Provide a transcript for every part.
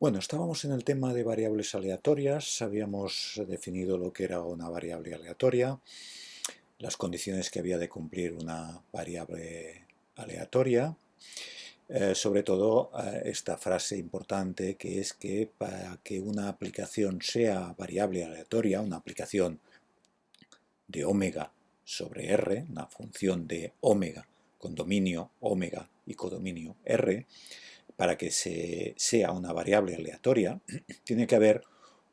Bueno, estábamos en el tema de variables aleatorias, habíamos definido lo que era una variable aleatoria, las condiciones que había de cumplir una variable aleatoria, sobre todo esta frase importante que es que para que una aplicación sea variable aleatoria, una aplicación de omega sobre R, una función de omega con dominio omega y codominio R, para que sea una variable aleatoria, tiene que haber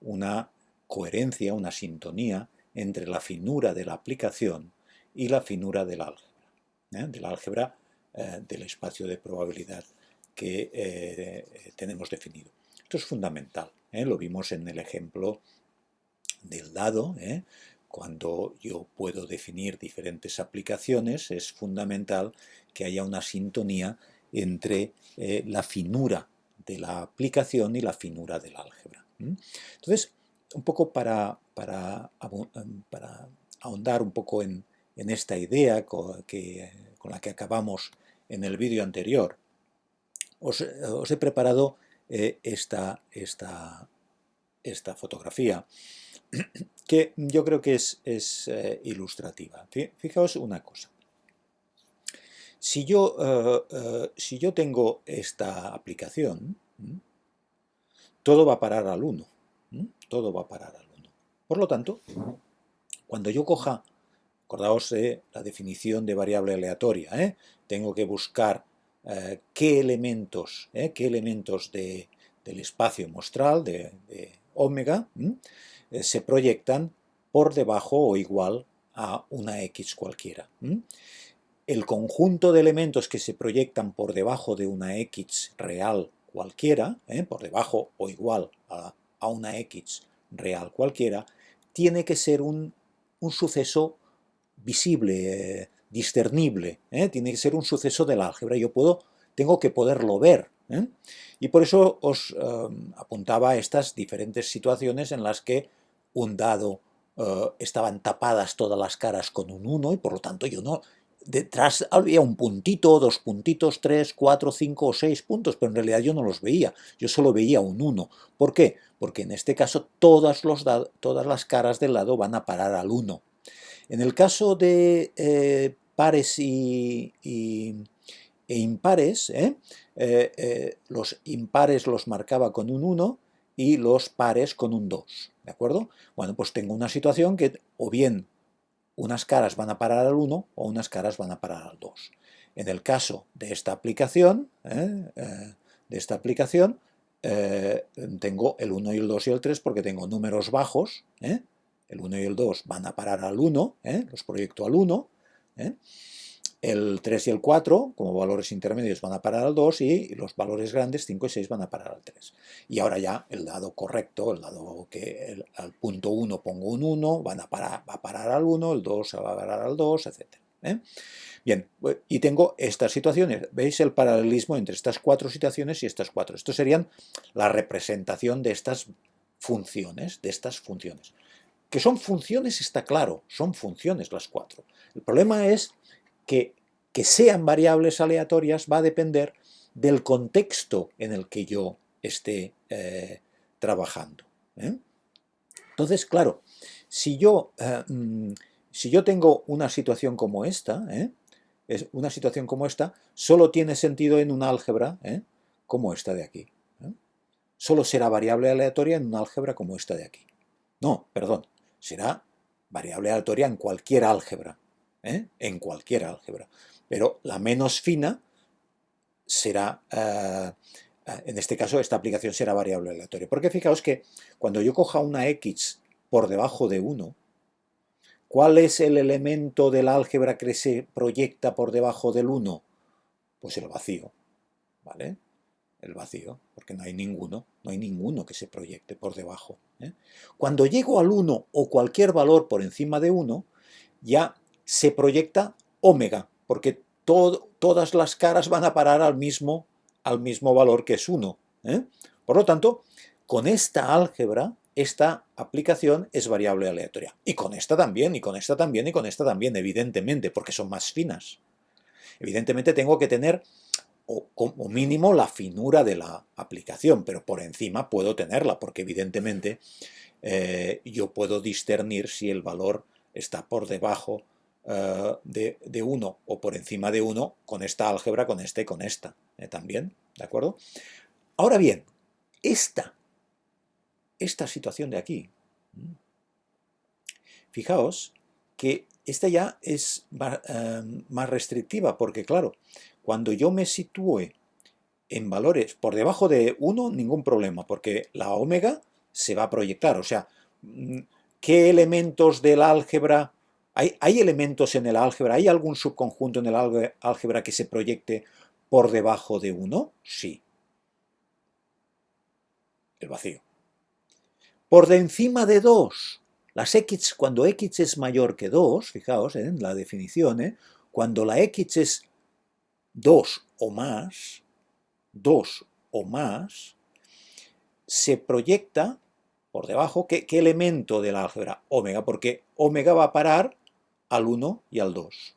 una coherencia, una sintonía entre la finura de la aplicación y la finura del álgebra del espacio de probabilidad que tenemos definido. Esto es fundamental, lo vimos en el ejemplo del dado. Cuando yo puedo definir diferentes aplicaciones, es fundamental que haya una sintonía entre la finura de la aplicación y la finura del álgebra. Entonces, un poco para ahondar un poco en esta idea con la que acabamos en el vídeo anterior, os he preparado esta fotografía que yo creo que es ilustrativa. Fijaos una cosa. Si yo tengo esta aplicación, todo va a parar al 1. Todo va a parar al 1. Por lo tanto, cuando yo coja, acordaos de la definición de variable aleatoria, tengo que buscar qué elementos del espacio muestral de omega se proyectan por debajo o igual a una x cualquiera. El conjunto de elementos que se proyectan por debajo de una x real cualquiera, por debajo o igual a una x real cualquiera, tiene que ser un suceso visible, discernible, tiene que ser un suceso del álgebra. Tengo que poderlo ver. Y por eso os apuntaba a estas diferentes situaciones en las que un dado estaban tapadas todas las caras con un 1 y por lo tanto yo no... Detrás había un puntito, 2 puntitos, 3, 4, 5 o 6 puntos, pero en realidad yo no los veía, yo solo veía un 1. ¿Por qué? Porque en este caso todas las caras del lado van a parar al 1. En el caso de pares e impares, los impares los marcaba con un 1 y los pares con un 2, ¿de acuerdo? Bueno, pues tengo una situación que o bien unas caras van a parar al 1 o unas caras van a parar al 2. En el caso de esta aplicación, tengo el 1 y el 2 y el 3 porque tengo números bajos, el 1 y el 2 van a parar al 1, los proyecto al 1, el 3 y el 4, como valores intermedios, van a parar al 2 y los valores grandes, 5 y 6, van a parar al 3. Y ahora ya el dado correcto, el dado que al punto 1 pongo un 1, va a parar al 1, el 2 va a parar al 2, etc. Bien, y tengo estas situaciones. ¿Veis el paralelismo entre estas cuatro situaciones y estas cuatro? Esto serían la representación de estas funciones, Que son funciones está claro, son funciones las cuatro. El problema es que sean variables aleatorias va a depender del contexto en el que yo esté trabajando. Entonces, claro, si yo tengo una situación como esta, solo tiene sentido en un álgebra como esta de aquí. Solo será variable aleatoria en un álgebra como esta de aquí. No, perdón, será variable aleatoria en cualquier álgebra. En cualquier álgebra. Pero la menos fina será, en este caso, esta aplicación será variable aleatoria. Porque fijaos que cuando yo coja una x por debajo de 1, ¿cuál es el elemento del álgebra que se proyecta por debajo del 1? Pues el vacío, ¿vale? El vacío, porque no hay ninguno que se proyecte por debajo. Cuando llego al 1 o cualquier valor por encima de 1, ya se proyecta omega, porque todas las caras van a parar al mismo valor que es 1. Por lo tanto, con esta álgebra, esta aplicación es variable aleatoria. Y con esta también, y con esta también, y con esta también, evidentemente, porque son más finas. Evidentemente tengo que tener o como mínimo la finura de la aplicación, pero por encima puedo tenerla, porque evidentemente yo puedo discernir si el valor está por debajo de 1 o por encima de 1 con esta álgebra, con esta y con esta también, ¿de acuerdo? Ahora bien, esta situación de aquí, fijaos que esta ya es más restrictiva, porque claro, cuando yo me sitúe en valores por debajo de 1, ningún problema, porque la omega se va a proyectar. O sea, ¿qué elementos del álgebra? ¿Hay elementos en el álgebra? ¿Hay algún subconjunto en el álgebra que se proyecte por debajo de 1? Sí. El vacío. Por de encima de 2. Las x, cuando x es mayor que 2, fijaos en la definición, cuando la x es 2 o más, se proyecta por debajo, ¿qué elemento del álgebra? Omega, porque omega va a parar al 1 y al 2,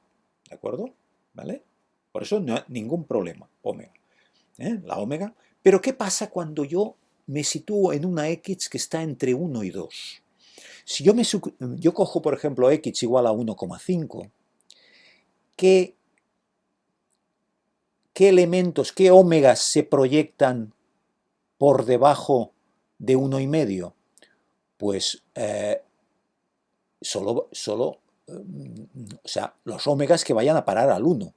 ¿de acuerdo? ¿Vale? Por eso no hay ningún problema, omega, la omega. Pero ¿qué pasa cuando yo me sitúo en una x que está entre 1 y 2? Si yo cojo, por ejemplo, x igual a 1,5, ¿qué elementos, qué omegas se proyectan por debajo de 1,5? Pues solo o sea, los omegas que vayan a parar al 1,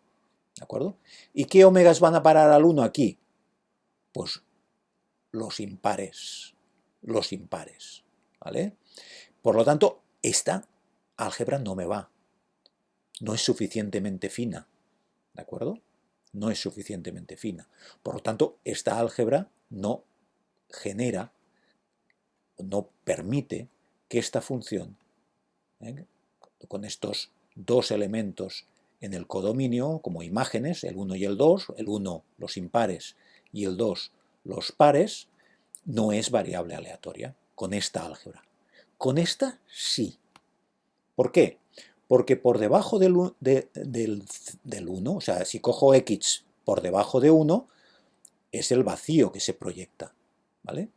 ¿de acuerdo? ¿Y qué omegas van a parar al 1 aquí? Pues los impares, ¿vale? Por lo tanto, esta álgebra no me va, no es suficientemente fina, ¿de acuerdo? No es suficientemente fina. Por lo tanto, esta álgebra no genera, no permite que esta función, con estos dos elementos en el codominio como imágenes, el 1 y el 2, el 1 los impares y el 2 los pares, no es variable aleatoria con esta álgebra. Con esta sí. ¿Por qué? Porque por debajo del 1, o sea, si cojo x por debajo de 1, es el vacío que se proyecta, ¿vale?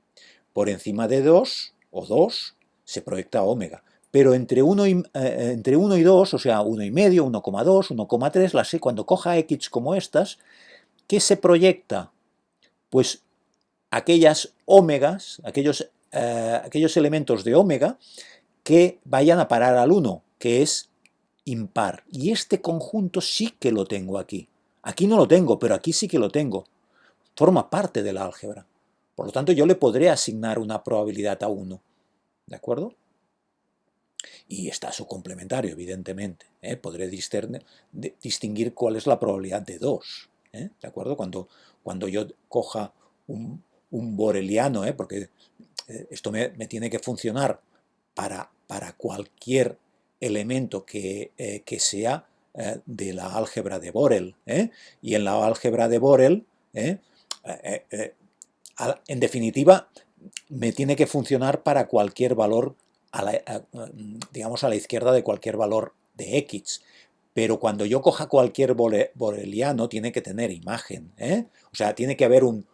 Por encima de 2 o 2 se proyecta omega. Pero entre 1 y 2, o sea, 1,5, 1,2, 1,3, las sé, cuando coja x como estas, ¿qué se proyecta? Pues aquellas ómegas, aquellos elementos de omega que vayan a parar al 1, que es impar. Y este conjunto sí que lo tengo aquí. Aquí no lo tengo, pero aquí sí que lo tengo. Forma parte de la álgebra. Por lo tanto, yo le podré asignar una probabilidad a 1. ¿De acuerdo? Y está su complementario, evidentemente. Podré distinguir cuál es la probabilidad de 2. ¿De acuerdo? Cuando yo coja un boreliano, porque esto me tiene que funcionar para cualquier elemento que sea de la álgebra de Borel. Y en la álgebra de Borel, en definitiva, me tiene que funcionar para cualquier valor, digamos, a la izquierda de cualquier valor de x. Pero cuando yo coja cualquier boreliano, tiene que tener imagen. O sea, tiene que haber un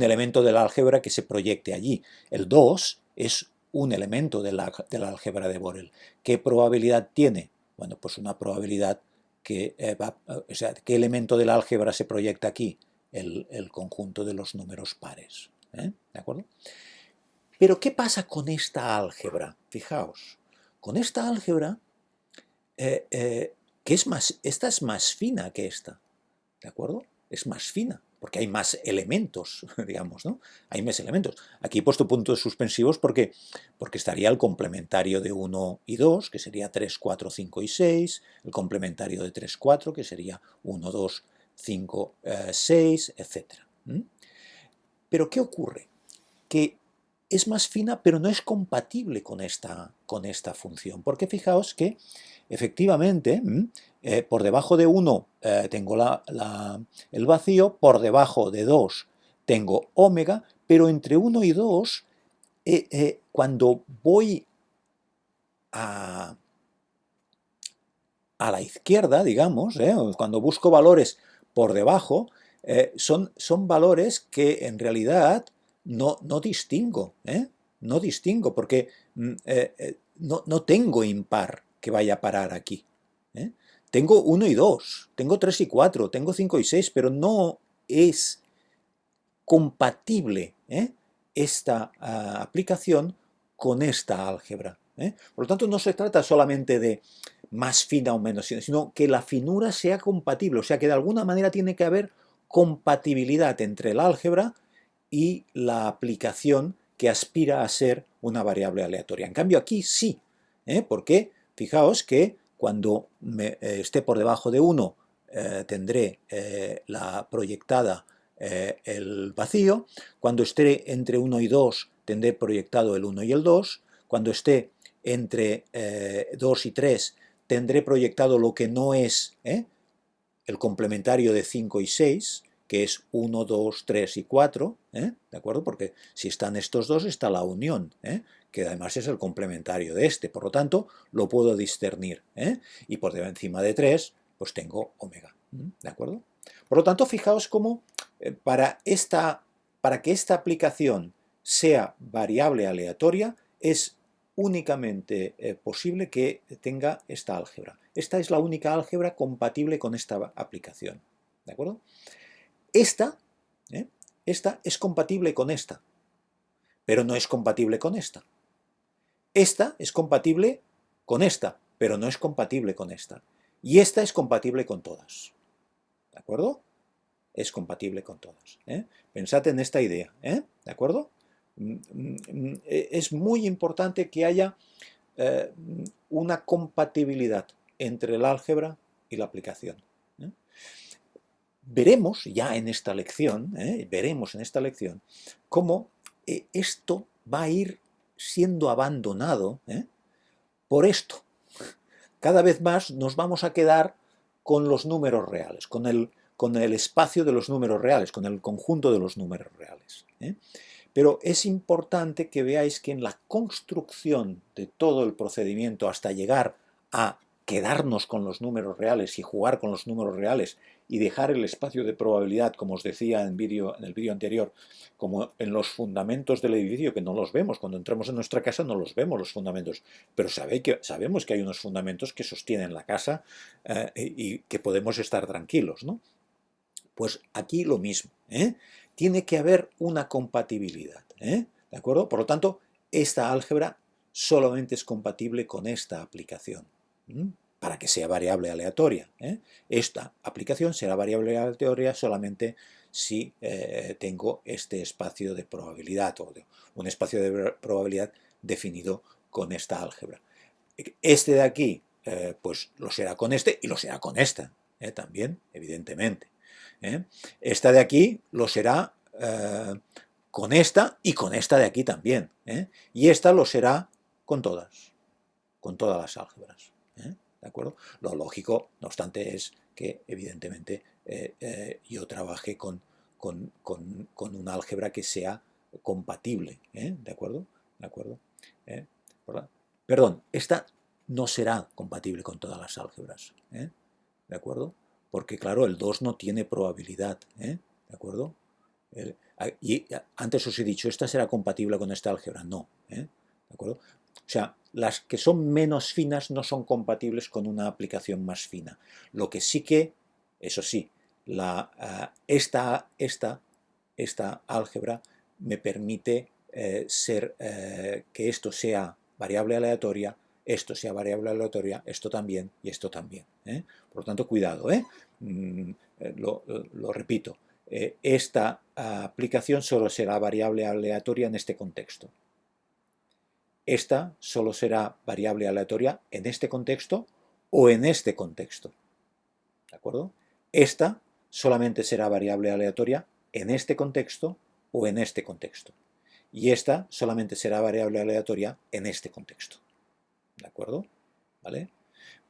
elemento del álgebra que se proyecte allí. El 2 es un elemento de la álgebra de Borel. ¿Qué probabilidad tiene? Bueno, pues una probabilidad que o sea, ¿qué elemento de la álgebra se proyecta aquí? El conjunto de los números pares. ¿De acuerdo? Pero ¿qué pasa con esta álgebra? Fijaos, con esta álgebra, que esta es más fina que esta, ¿de acuerdo? Es más fina, porque hay más elementos, digamos, ¿no? Hay más elementos. Aquí he puesto puntos suspensivos porque estaría el complementario de 1 y 2, que sería 3, 4, 5 y 6, el complementario de 3, 4, que sería 1, 2, 5, 6, etc. Pero ¿qué ocurre? Que es más fina, pero no es compatible con esta función. Porque fijaos que, efectivamente, por debajo de 1 tengo el vacío, por debajo de 2 tengo omega, pero entre 1 y 2, cuando voy a la izquierda, digamos, cuando busco valores por debajo, son valores que en realidad no distingo, no distingo, porque no tengo impar que vaya a parar aquí. Tengo 1 y 2, tengo 3 y 4, tengo 5 y 6, pero no es compatible esta aplicación con esta álgebra. Por lo tanto, no se trata solamente de más fina o menos fina, sino que la finura sea compatible, o sea que de alguna manera tiene que haber compatibilidad entre el álgebra y la aplicación que aspira a ser una variable aleatoria. En cambio aquí sí, porque fijaos que cuando esté por debajo de 1 tendré la proyectada el vacío, cuando esté entre 1 y 2 tendré proyectado el 1 y el 2, cuando esté entre 2 y 3 tendré proyectado lo que no es el complementario de 5 y 6, que es 1, 2, 3 y 4, ¿de acuerdo? Porque si están estos dos está la unión, que además es el complementario de este, por lo tanto lo puedo discernir, y por encima de 3 pues tengo omega, ¿de acuerdo? Por lo tanto, fijaos cómo para que esta aplicación sea variable aleatoria es únicamente posible que tenga esta álgebra. Esta es la única álgebra compatible con esta aplicación. ¿De acuerdo? Esta es compatible con esta, pero no es compatible con esta. Esta es compatible con esta, pero no es compatible con esta. Y esta es compatible con todas. ¿De acuerdo? Es compatible con todas. Pensad en esta idea. ¿De acuerdo? Es muy importante que haya una compatibilidad entre el álgebra y la aplicación. Veremos ya en esta lección, cómo esto va a ir siendo abandonado por esto. Cada vez más nos vamos a quedar con los números reales, con el espacio de los números reales, con el conjunto de los números reales. Pero es importante que veáis que en la construcción de todo el procedimiento hasta llegar a quedarnos con los números reales y jugar con los números reales y dejar el espacio de probabilidad, como os decía en el vídeo anterior, como en los fundamentos del edificio, que no los vemos. Cuando entramos en nuestra casa no los vemos los fundamentos, pero sabemos que hay unos fundamentos que sostienen la casa y que podemos estar tranquilos, ¿no? Pues aquí lo mismo, tiene que haber una compatibilidad, ¿de acuerdo? Por lo tanto, esta álgebra solamente es compatible con esta aplicación, para que sea variable aleatoria. Esta aplicación será variable aleatoria solamente si tengo este espacio de probabilidad o un espacio de probabilidad definido con esta álgebra. Este de aquí, pues lo será con este y lo será con esta, también, evidentemente. Esta de aquí lo será con esta y con esta de aquí también. Y esta lo será con todas las álgebras. ¿De acuerdo? Lo lógico, no obstante, es que evidentemente yo trabaje con una álgebra que sea compatible. ¿De acuerdo? ¿De acuerdo? Perdón, esta no será compatible con todas las álgebras. ¿De acuerdo? Porque claro, el 2 no tiene probabilidad, ¿de acuerdo? Y antes os he dicho, esta será compatible con esta álgebra, no, ¿de acuerdo? O sea, las que son menos finas no son compatibles con una aplicación más fina. Lo que sí que, eso sí, esta álgebra me permite que esto sea variable aleatoria, esto sea variable aleatoria, esto también y esto también. Por lo tanto, cuidado. Lo repito. Esta aplicación solo será variable aleatoria en este contexto. Esta solo será variable aleatoria en este contexto o en este contexto. ¿De acuerdo? Esta solamente será variable aleatoria en este contexto o en este contexto. Y esta solamente será variable aleatoria en este contexto. ¿De acuerdo? ¿Vale?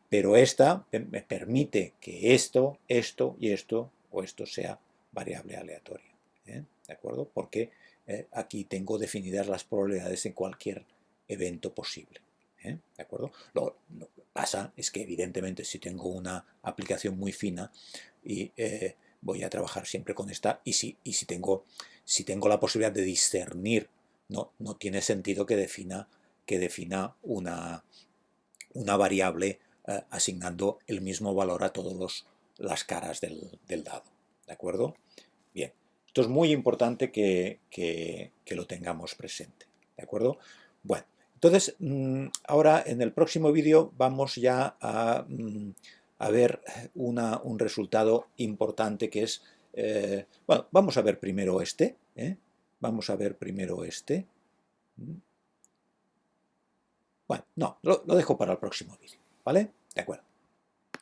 Pero esta me permite que esto y esto o esto sea variable aleatoria. ¿De acuerdo? Porque aquí tengo definidas las probabilidades en cualquier evento posible. ¿De acuerdo? Lo que pasa es que evidentemente si tengo una aplicación muy fina y voy a trabajar siempre con esta, y si tengo la posibilidad de discernir, no tiene sentido que defina una variable asignando el mismo valor a todas las caras del dado. ¿De acuerdo? Bien, esto es muy importante que lo tengamos presente. ¿De acuerdo? Bueno, entonces, ahora en el próximo vídeo vamos ya a ver un resultado importante que es, bueno, vamos a ver primero este, vamos a ver primero este. Bueno, no, lo dejo para el próximo vídeo, ¿vale? De acuerdo.